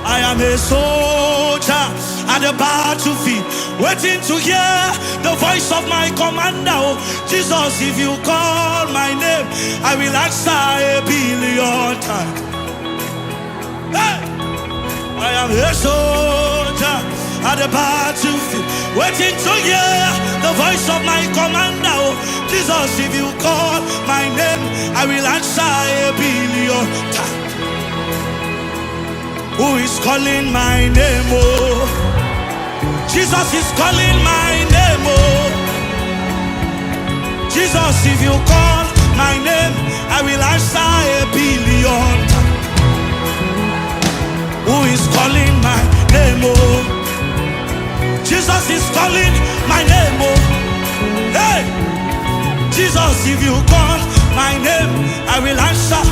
I am a soldier at the battlefield, waiting to hear the voice of my commander. Oh, Jesus, if you call my name, I will answer 1,000,000,000 times. Hey! I am a soldier at the battlefield, waiting to hear the voice of my commander. Oh, Jesus, if you call my name, I will answer 1,000,000,000 times. Who is calling my name? Oh, Jesus is calling my name. Oh, Jesus, if you call my name, I will answer 1,000,000,000 times. Who is calling my name? Oh, Jesus is calling my name. Oh, hey, Jesus, if you call my name, I will answer